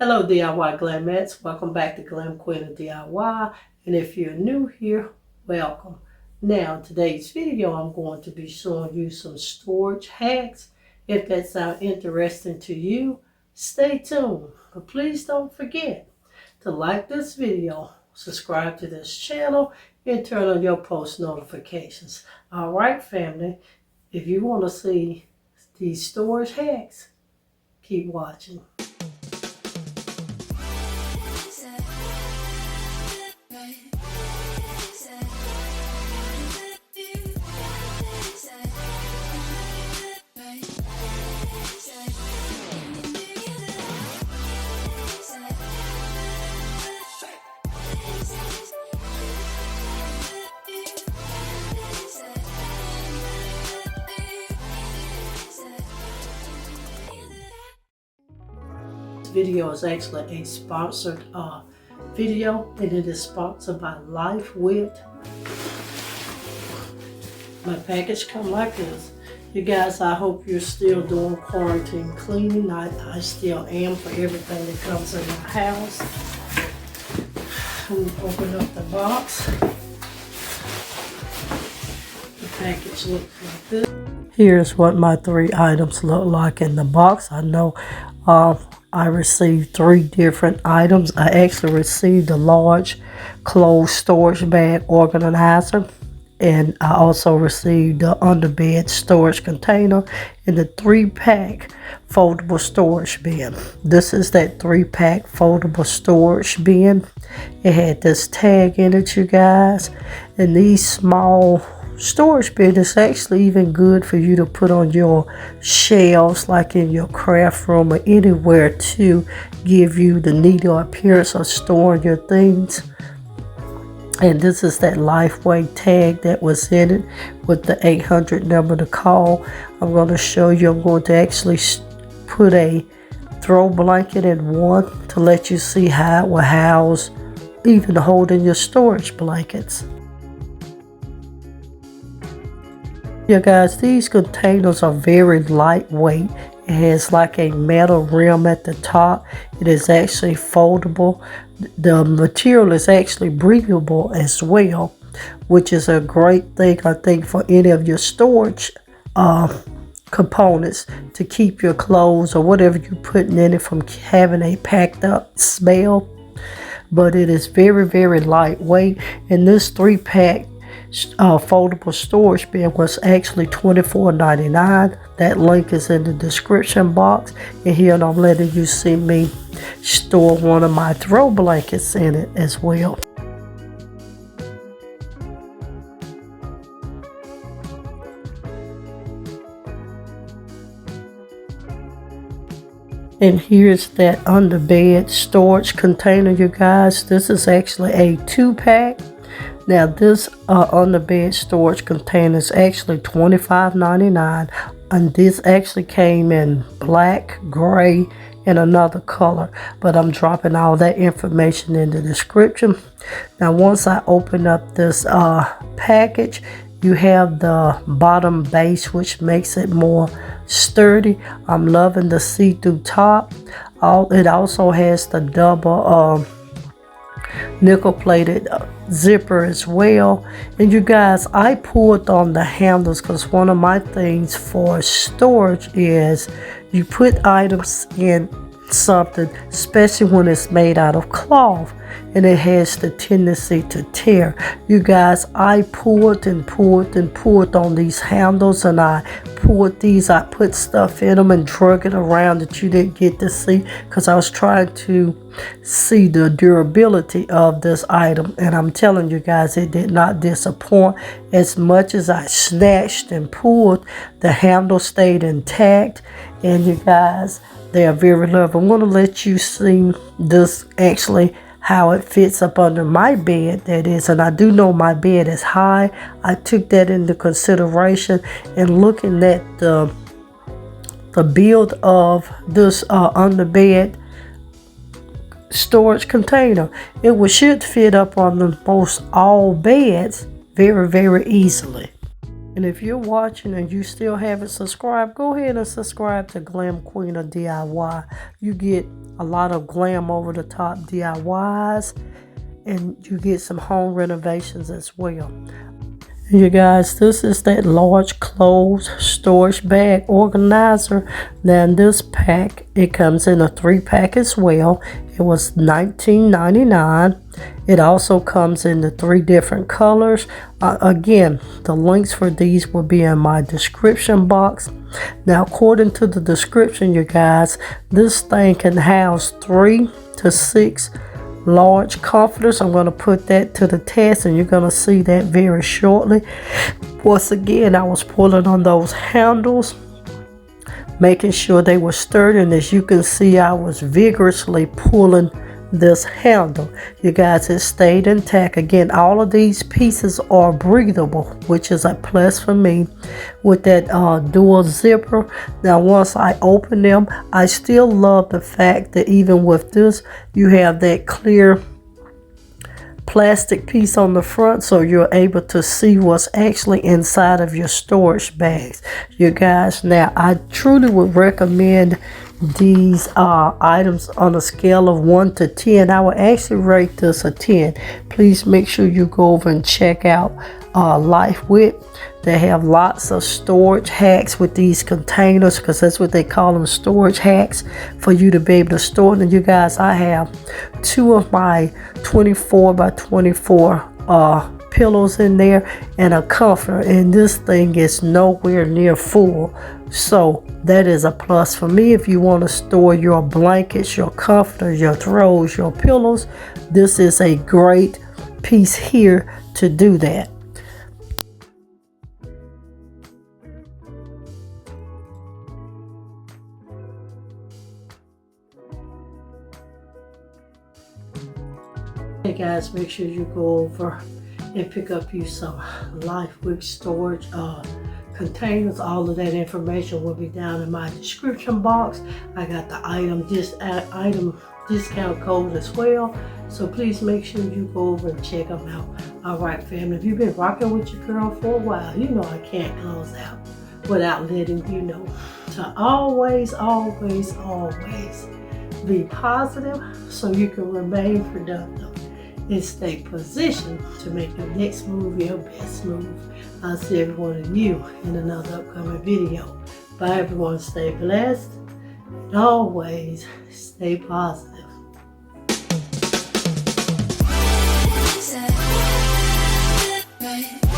Hello DIY Glamettes, welcome back to Glam Queen of DIY, and if you're new here, welcome. Now in today's video I'm going to be showing you some storage hacks. If that sounds interesting to you, stay tuned. But please don't forget to like this video, subscribe to this channel, and turn on your post notifications. Alright family, if you want to see these storage hacks, keep watching. Video is actually a sponsored video, and it is sponsored by Lifewit. My package come like this. You guys, I hope you're still doing quarantine cleaning. I still am for everything that comes in my house. I'm gonna open up the box. The package looks like this. Here's what my 3 items look like in the box. I know I received 3 different items. I actually received a large closed storage bag organizer, and I also received the underbed storage container and the 3-pack foldable storage bin. This is that 3-pack foldable storage bin. It had this tag in it, you guys, and these small storage bin is actually even good for you to put on your shelves, like in your craft room or anywhere, to give you the neater appearance of storing your things. And this is that Lifewit tag that was in it with the 800 number to call. I'm going to show you. I'm going to actually put a throw blanket in one to let you see how it will house, even holding your storage blankets. Yeah guys, these containers are very lightweight. It has like a metal rim at the top. It is actually foldable. The material is actually breathable as well, which is a great thing, I think, for any of your storage components, to keep your clothes or whatever you're putting in it from having a packed up smell. But it is very, very lightweight, and this 3-pack foldable storage bin was actually $24.99. That link is in the description box, and here I'm letting you see me store one of my throw blankets in it as well. And here's that underbed storage container, you guys. This is actually a 2-pack. Now this underbed storage container is actually $25.99, and this actually came in black, gray, and another color, but I'm dropping all that information in the description. Now once I open up this package, you have the bottom base, which makes it more sturdy. I'm loving the see-through top. It also has the double nickel plated zipper as well. And you guys, I pulled on the handles because one of my things for storage is you put items in something, especially when it's made out of cloth, and it has the tendency to tear. You guys, I pulled and pulled and pulled on these handles, and I put stuff in them and drug it around that you didn't get to see, because I was trying to see the durability of this item, and I'm telling you guys, it did not disappoint. As much as I snatched and pulled, the handle stayed intact, and you guys, they are very lovely. I'm going to let you see this actually, how it fits up under my bed, that is. And I do know my bed is high. I took that into consideration, and looking at the build of this underbed storage container, it should fit up on the most all beds very, very easily. And if you're watching and you still haven't subscribed, go ahead and subscribe to Glam Queen of DIY. You get a lot of glam over the top DIYs, and you get some home renovations as well. You guys, this is that large clothes storage bag organizer. Now in this pack, it comes in a 3-pack as well. It was $19.99. It also comes in the 3 different colors. Again, the links for these will be in my description box. Now, according to the description, you guys, this thing can house 3 to 6 large comforters. I'm going to put that to the test, and you're going to see that very shortly. Once again, I was pulling on those handles, making sure they were sturdy, and as you can see, I was vigorously pulling this handle. You guys, it stayed intact. Again, all of these pieces are breathable, which is a plus for me with that dual zipper. Now once I open them, I still love the fact that even with this, you have that clear plastic piece on the front, so you're able to see what's actually inside of your storage bags. You guys, now I truly would recommend these items on a scale of 1 to 10. I would actually rate this a 10. Please make sure you go over and check out Lifewit. They have lots of storage hacks with these containers, because that's what they call them, storage hacks, for you to be able to store them. And you guys, I have 2 of my 24 by 24 pillows in there and a comforter, and this thing is nowhere near full. So that is a plus for me. If you want to store your blankets, your comforters, your throws, your pillows, this is a great piece here to do that. Hey guys, make sure you go over and pick up you some Lifewit storage containers. All of that information will be down in my description box. I got the item discount code as well, so please make sure you go over and check them out. All right, family, if you've been rocking with your girl for a while, you know I can't close out without letting you know to always be positive so you can remain productive and stay positioned to make your next move your best move. I'll see every one of you in another upcoming video. Bye everyone, stay blessed and always stay positive. Right.